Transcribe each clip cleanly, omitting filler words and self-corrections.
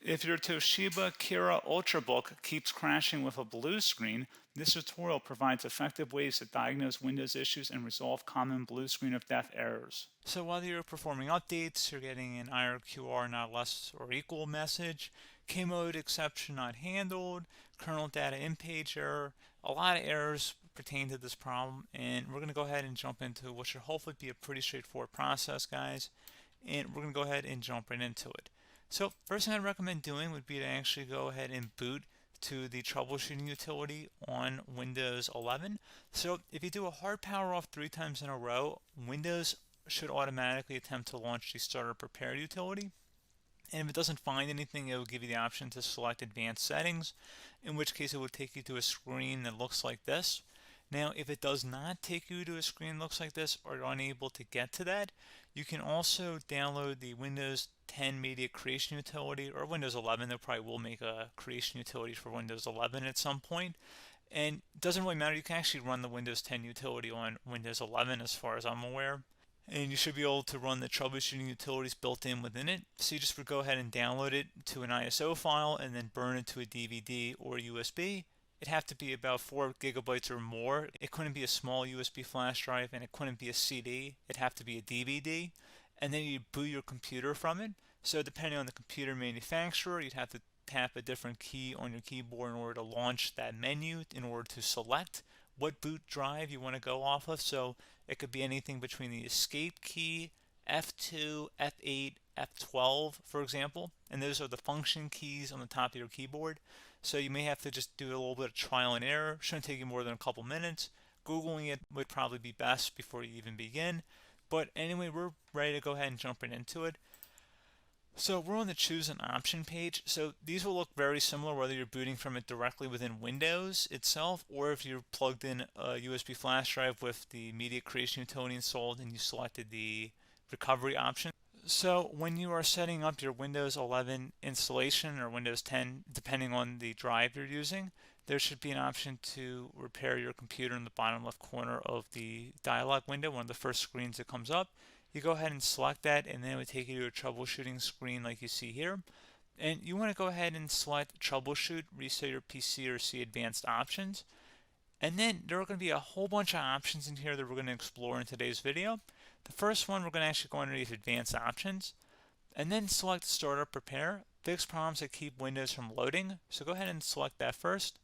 If your Toshiba KIRA Ultrabook keeps crashing with a blue screen, this tutorial provides effective ways to diagnose Windows issues and resolve common blue screen of death errors. So while you're performing updates, you're getting an IRQR not less or equal message, K-mode exception not handled, kernel data in page error, a lot of errors pertain to this problem, and we're going to go ahead and jump into what should hopefully be a pretty straightforward process, guys, and we're going to go ahead and jump right into it. So first thing I'd recommend doing would be to actually go ahead and boot to the troubleshooting utility on Windows 11. So if you do a hard power off 3 times in a row, Windows should automatically attempt to launch the starter prepared utility. And if it doesn't find anything, it will give you the option to select advanced settings, in which case it will take you to a screen that looks like this. Now, if it does not take you to a screen that looks like this, or you're unable to get to that, you can also download the Windows 10 Media Creation Utility, or Windows 11. They probably will make a creation utility for Windows 11 at some point. And it doesn't really matter. You can actually run the Windows 10 utility on Windows 11 as far as I'm aware. And you should be able to run the troubleshooting utilities built in within it. So you just would go ahead and download it to an ISO file and then burn it to a DVD or USB. It'd have to be about 4 gigabytes or more. It couldn't be a small USB flash drive, and it couldn't be a CD. It'd have to be a DVD. And then you'd boot your computer from it. So depending on the computer manufacturer, you'd have to tap a different key on your keyboard in order to launch that menu, in order to select what boot drive you want to go off of. So it could be anything between the escape key, F2, F8, F12, for example. And those are the function keys on the top of your keyboard. So you may have to just do a little bit of trial and error. Shouldn't take you more than a couple minutes. Googling it would probably be best before you even begin. But anyway, we're ready to go ahead and jump right into it. So we're on the choose an option page. So these will look very similar whether you're booting from it directly within Windows itself, or if you're plugged in a USB flash drive with the media creation utility installed and you selected the recovery option. So when you are setting up your Windows 11 installation or Windows 10, depending on the drive you're using, there should be an option to repair your computer in the bottom left corner of the dialog window, one of the first screens that comes up. You go ahead and select that, and then it would take you to a troubleshooting screen like you see here. And you want to go ahead and select troubleshoot, reset your PC, or see advanced options. And then there are going to be a whole bunch of options in here that we're going to explore in today's video. The first one, we're going to actually go underneath advanced options, and then select startup prepare, fix problems that keep Windows from loading. So go ahead and select that first.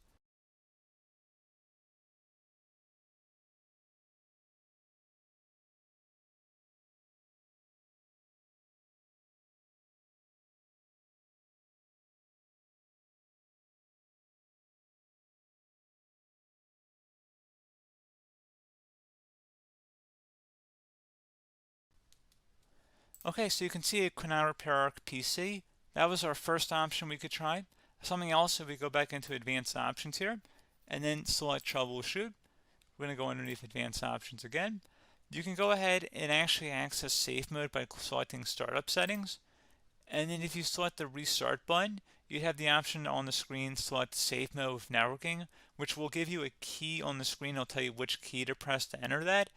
Okay, so you can see it could now repair our PC. That was our first option we could try. Something else, if we go back into advanced options here, and then select troubleshoot, we're going to go underneath advanced options again. You can go ahead and actually access safe mode by selecting startup settings. And then if you select the restart button, you have the option on the screen select safe mode with networking, which will give you a key on the screen. It'll tell you which key to press to enter that.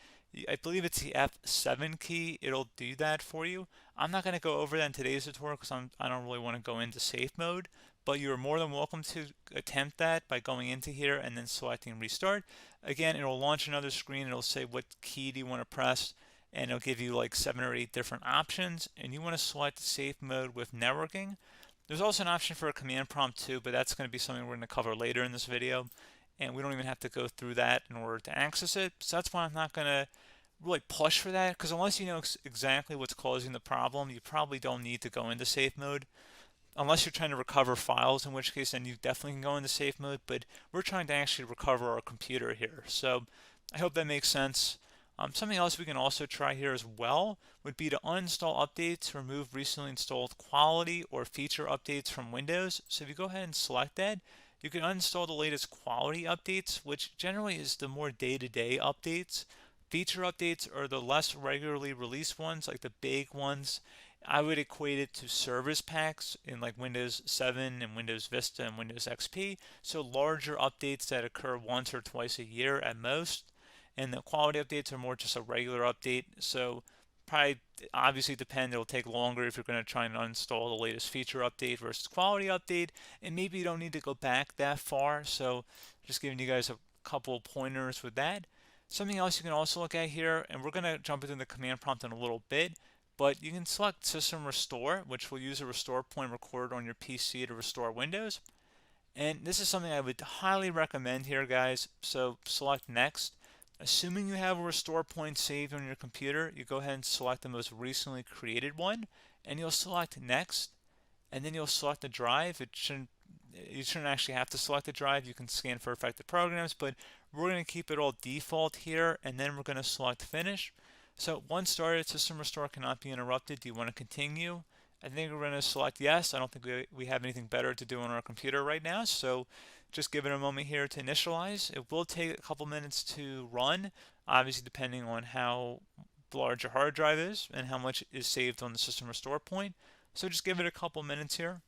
I believe it's the F7 key. It'll do that for you. I'm not going to go over that in today's tutorial because I don't really want to go into safe mode, but you're more than welcome to attempt that by going into here and then selecting restart. Again, it'll launch another screen. It'll say what key do you want to press, and it'll give you like 7 or 8 different options, and you want to select safe mode with networking. There's also an option for a command prompt too, but that's going to be something we're going to cover later in this video, and we don't even have to go through that in order to access it. So that's why I'm not going to really push for that, because unless you know exactly what's causing the problem, you probably don't need to go into safe mode. Unless you're trying to recover files, in which case then you definitely can go into safe mode, but we're trying to actually recover our computer here. So I hope that makes sense. Something else we can also try here as well would be to uninstall updates, remove recently installed quality or feature updates from Windows. So if you go ahead and select that, you can uninstall the latest quality updates, which generally is the more day-to-day updates. Feature updates are the less regularly released ones, like the big ones. I would equate it to service packs in like Windows 7 and Windows Vista and Windows XP. So larger updates that occur once or twice a year at most. And the quality updates are more just a regular update. So Probably obviously depend, it'll take longer if you're going to try and uninstall the latest feature update versus quality update, and maybe you don't need to go back that far. So just giving you guys a couple pointers with that. Something else you can also look at here, and we're going to jump into the command prompt in a little bit, but you can select system restore, which will use a restore point recorded on your PC to restore Windows. And this is something I would highly recommend here, guys. So select next. Assuming you have a restore point saved on your computer, you go ahead and select the most recently created one, and you'll select next, and then you'll select the drive. You shouldn't actually have to select the drive. You can scan for affected programs, but we're going to keep it all default here, and then we're going to select finish. So once started, system restore cannot be interrupted. Do you want to continue? I think we're going to select yes. I don't think we have anything better to do on our computer right now, so just give it a moment here to initialize. It will take a couple minutes to run, obviously depending on how large your hard drive is and how much is saved on the system restore point. So just give it a couple minutes here.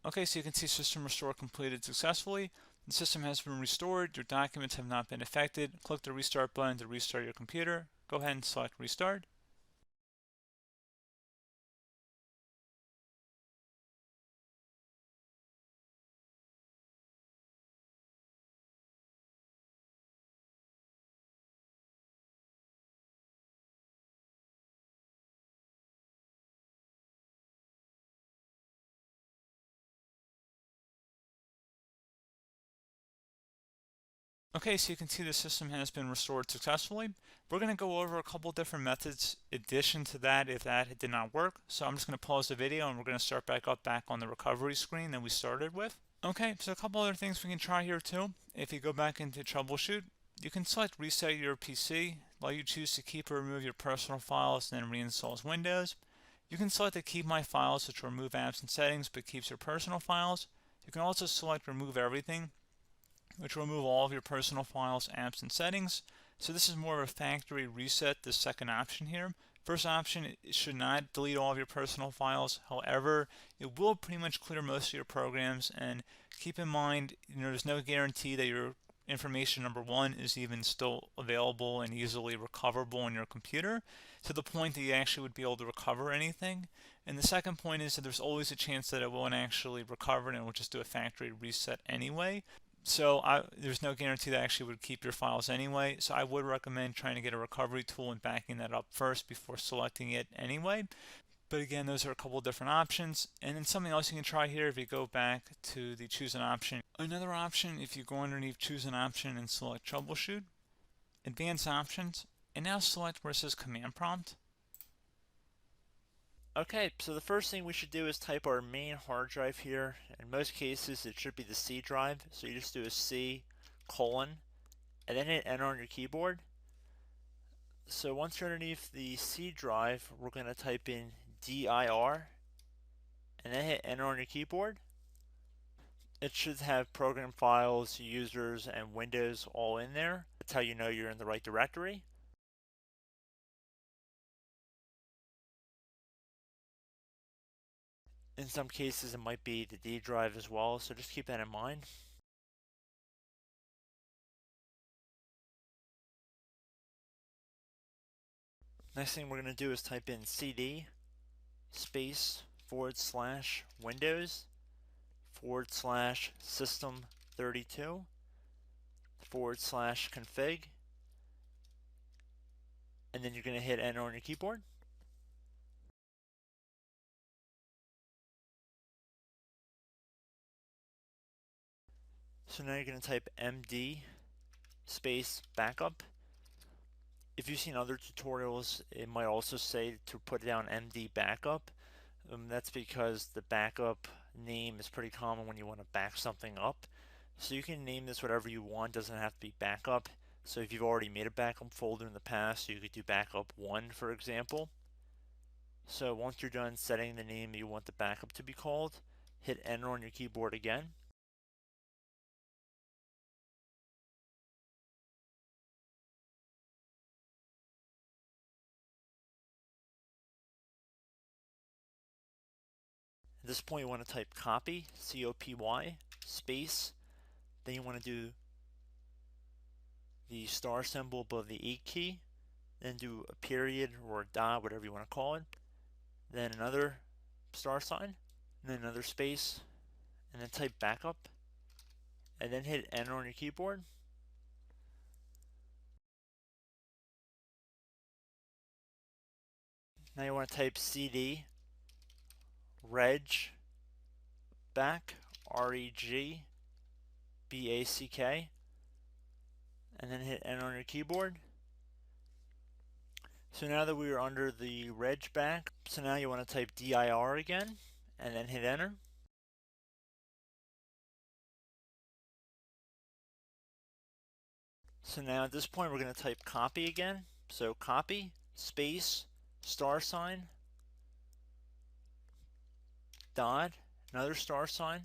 Okay, so you can see system restore completed successfully. The system has been restored. Your documents have not been affected. Click the restart button to restart your computer. Go ahead and select restart. Okay, so you can see the system has been restored successfully. We're going to go over a couple different methods in addition to that if that did not work. So I'm just going to pause the video and we're going to start back on the recovery screen that we started with. Okay, so a couple other things we can try here too. If you go back into troubleshoot, you can select reset your PC, while you choose to keep or remove your personal files and then reinstalls Windows. You can select to keep my files, which will remove apps and settings but keeps your personal files. You can also select remove everything, which will remove all of your personal files, apps, and settings. So this is more of a factory reset, the second option here. First option, it should not delete all of your personal files. However, it will pretty much clear most of your programs, and keep in mind, there's no guarantee that your information, number one, is even still available and easily recoverable on your computer to the point that you actually would be able to recover anything. And the second point is that there's always a chance that it won't actually recover and it will just do a factory reset anyway. So there's no guarantee that actually would keep your files anyway. So I would recommend trying to get a recovery tool and backing that up first before selecting it anyway. But again, those are a couple of different options. And then something else you can try here if you go back to the choose an option. Another option, if you go underneath choose an option and select troubleshoot, advanced options, and now select where it says command prompt. Okay, so the first thing we should do is type our main hard drive here. In most cases, it should be the C drive. So you just do a C colon and then hit enter on your keyboard. So once you're underneath the C drive, we're going to type in dir and then hit enter on your keyboard. It should have program files, users, and Windows all in there. That's how you know you're in the right directory. In some cases, it might be the D drive as well, so just keep that in mind. Next thing we're going to do is type in cd space / Windows / system 32 / config, and then you're going to hit enter on your keyboard. So now you're going to type md space backup. If you've seen other tutorials, it might also say to put down md backup. That's because the backup name is pretty common when you want to back something up. So you can name this whatever you want, doesn't have to be backup. So if you've already made a backup folder in the past, you could do backup 1, for example. So once you're done setting the name you want the backup to be called, hit enter on your keyboard again. At this point you want to type copy, C-O-P-Y, space, then you want to do the star symbol above the 8 key, then do a period or a dot, whatever you want to call it, then another star sign, and then another space, and then type backup, and then hit enter on your keyboard. Now you want to type cd reg back, REGBACK, and then hit enter on your keyboard. So now that we are under the reg back, so now you want to type dir again, and then hit enter. So now at this point we're going to type copy again. So copy, space, star sign, dot, another star sign,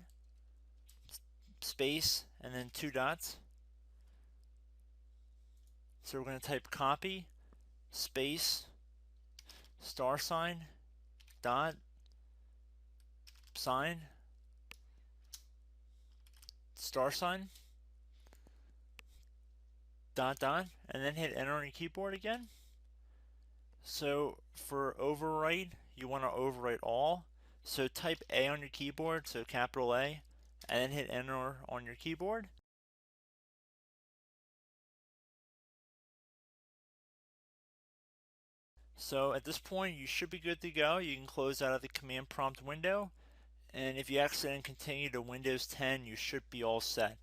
space, and then 2 dots. So we're going to type copy, space, star sign, dot, sign, star sign, dot, dot, and then hit enter on your keyboard again. So for overwrite, you want to overwrite all. So type A on your keyboard, so capital A, and then hit enter on your keyboard. So at this point, you should be good to go. You can close out of the command prompt window. And if you accidentally continue to Windows 10, you should be all set.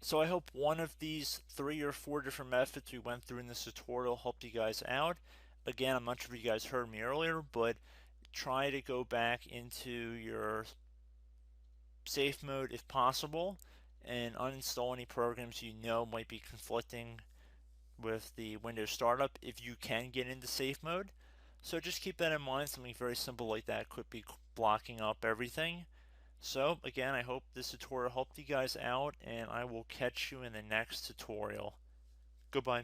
So I hope one of these 3 or 4 different methods we went through in this tutorial helped you guys out. Again, I'm not sure if you guys heard me earlier, but try to go back into your safe mode if possible and uninstall any programs you know might be conflicting with the Windows startup if you can get into safe mode. So just keep that in mind. Something very simple like that could be blocking up everything. So again, I hope this tutorial helped you guys out, and I will catch you in the next tutorial. Goodbye.